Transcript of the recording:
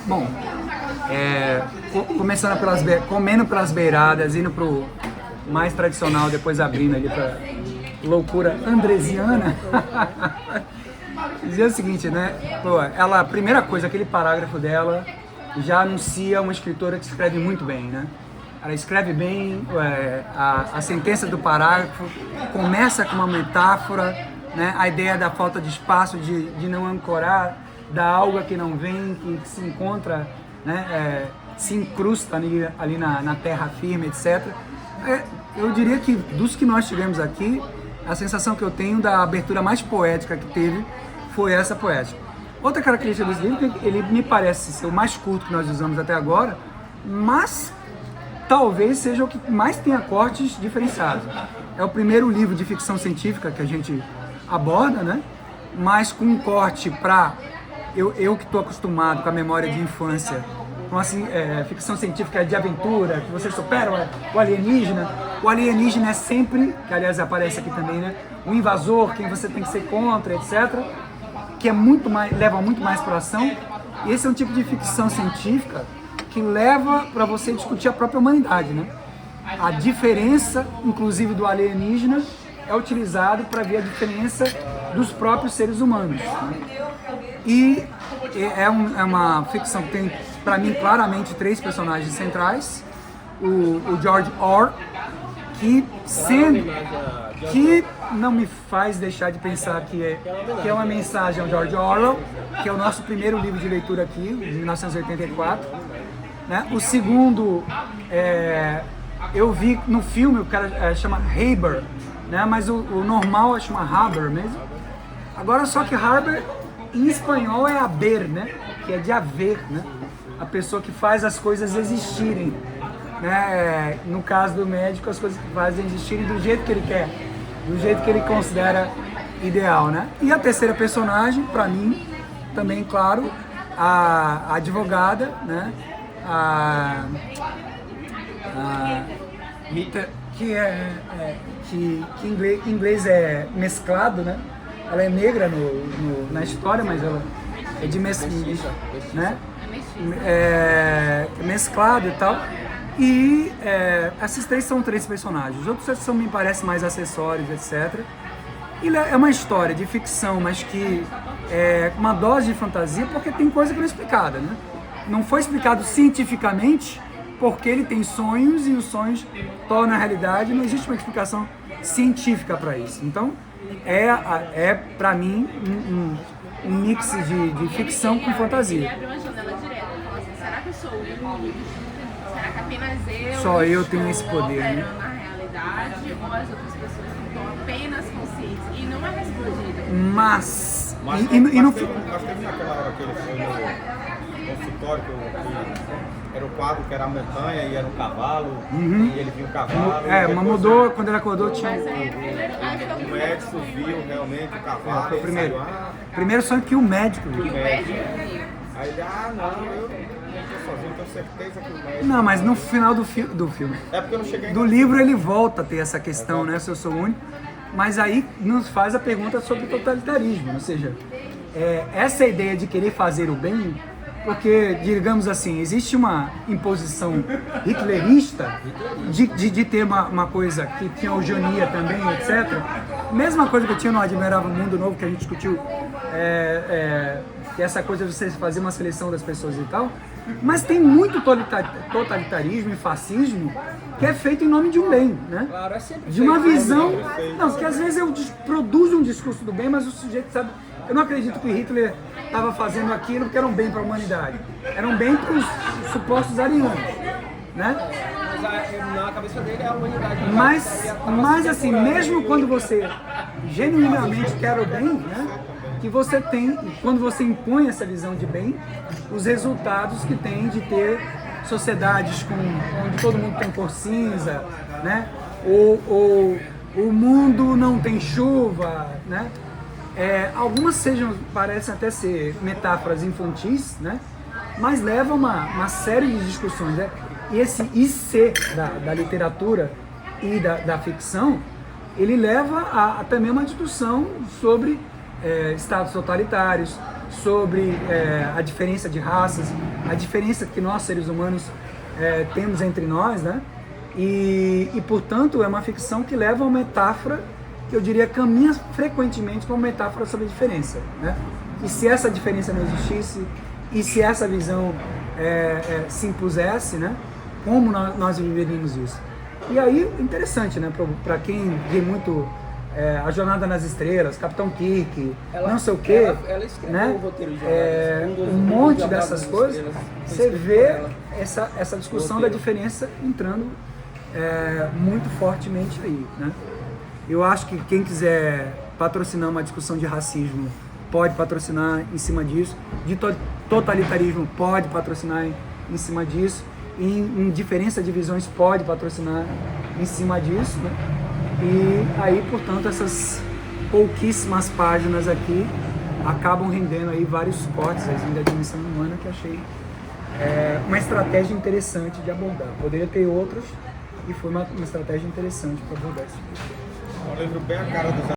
Bom, começando comendo pelas beiradas, indo pro mais tradicional, depois abrindo ali pra loucura andresiana. Dizer o seguinte, né? Pô, ela, a primeira coisa, aquele parágrafo dela já anuncia uma escritora que escreve muito bem, né? Ela escreve bem, a sentença do parágrafo começa com uma metáfora, né? A ideia da falta de espaço, de não ancorar, da alga que não vem, que se encontra, né? Se incrusta ali na terra firme, etc. Eu diria que dos que nós tivemos aqui, a sensação que eu tenho da abertura mais poética que teve foi essa poética. Outra característica desse livro é que ele me parece ser o mais curto que nós usamos até agora, mas talvez seja o que mais tenha cortes diferenciados. É o primeiro livro de ficção científica que a gente aborda, né? Mas com um corte para eu que estou acostumado com a memória de infância, com assim, ficção científica de aventura, que você supera o alienígena. O alienígena é sempre, que aliás aparece aqui também, né? O invasor, quem você tem que ser contra, etc. Que leva muito mais para a ação. E esse é um tipo de ficção científica que leva para você discutir a própria humanidade, né? A diferença, inclusive, do alienígena é utilizado para ver a diferença dos próprios seres humanos, né? E é uma ficção que tem, para mim, claramente três personagens centrais. O George Orwell, que não me faz deixar de pensar que é uma mensagem ao George Orwell, que é o nosso primeiro livro de leitura aqui, de 1984. Né? O segundo, eu vi no filme, o cara chama Haber, né? Mas o normal chama Haber mesmo. Agora, só que Haber em espanhol é haber, né? Que é de haver, né? A pessoa que faz as coisas existirem. Né? No caso do médico, as coisas que fazem existirem do jeito que ele quer, do jeito que ele considera ideal, né? E a terceira personagem, para mim, também, claro, a advogada, né? A Rita, que em inglês é mesclado, né? Ela é negra na história, mas ela é de né? Mesclado e tal. E esses três são três personagens. Os outros me parecem mais acessórios, etc. E é uma história de ficção, mas que é uma dose de fantasia, porque tem coisa que não é explicada, né? Não foi explicado cientificamente porque ele tem sonhos e os sonhos tornam a realidade. Não existe uma explicação científica para isso. Então, para mim, um mix de ficção com fantasia. Ele abre uma janela direta e fala assim, será que eu sou único? Será que apenas eu Só eu tenho esse poder, né? na realidade, ou as outras pessoas não estão apenas conscientes? E não é respondido. Mas Mas teve naquela hora que ele foi no consultório, que era o quadro que era a montanha e era um cavalo, e ele viu o cavalo. mas mudou, quando ele acordou tinha... O médico viu realmente o cavalo. Foi o primeiro. Saiu, Primeiro só que o médico viu. Aí ele, não, eu tô sozinho, tenho certeza que o médico... Não, mas no final do filme, É porque eu não cheguei do livro ele volta a ter essa questão, né, se eu sou único, mas aí nos faz a pergunta sobre totalitarismo, ou seja, essa ideia de querer fazer o bem, porque, digamos assim, existe uma imposição hitlerista de ter uma coisa que tinha eugenia também, etc. Mesma coisa que eu tinha no Admirável Mundo Novo, que a gente discutiu, que essa coisa de você fazer uma seleção das pessoas e tal, mas tem muito totalitarismo e fascismo que é feito em nome de um bem, né? Claro, é sempre De uma visão... Não, porque às vezes eu produzo um discurso do bem, mas o sujeito sabe... Eu não acredito que Hitler estava fazendo aquilo porque era um bem para a humanidade. Era um bem para os supostos arianos, né? Mas na cabeça dele é a humanidade. Mas assim, mesmo quando você genuinamente quer o bem, né? Que você tem, quando você impõe essa visão de bem, os resultados que tem de ter sociedades onde todo mundo tem cor cinza, né? Ou o mundo não tem chuva, né? Algumas parecem até ser metáforas infantis, né? Mas levam uma série de discussões, né? E esse IC da literatura e da ficção, ele leva a também uma discussão sobre estados totalitários, sobre a diferença de raças, a diferença que nós, seres humanos, temos entre nós, né? E, portanto, é uma ficção que leva a uma metáfora que eu diria caminha frequentemente com uma metáfora sobre a diferença, né? E se essa diferença não existisse, e se essa visão se impusesse, né? Como nós viveríamos isso? E aí, interessante, né? Para quem vê muito A Jornada nas Estrelas, Capitão Kirk, não sei o quê, ela escreveu né? o roteiro de Um monte dessas coisas, você vê essa discussão da diferença entrando muito fortemente aí, né? Eu acho que quem quiser patrocinar uma discussão de racismo pode patrocinar em cima disso, de totalitarismo pode patrocinar em cima disso, em diferença de visões pode patrocinar em cima disso, né? E aí, portanto, essas pouquíssimas páginas aqui acabam rendendo aí vários cortes da dimensão humana que achei uma estratégia interessante de abordar. Poderia ter outros e foi uma estratégia interessante para abordar isso. É um livro bem a cara dos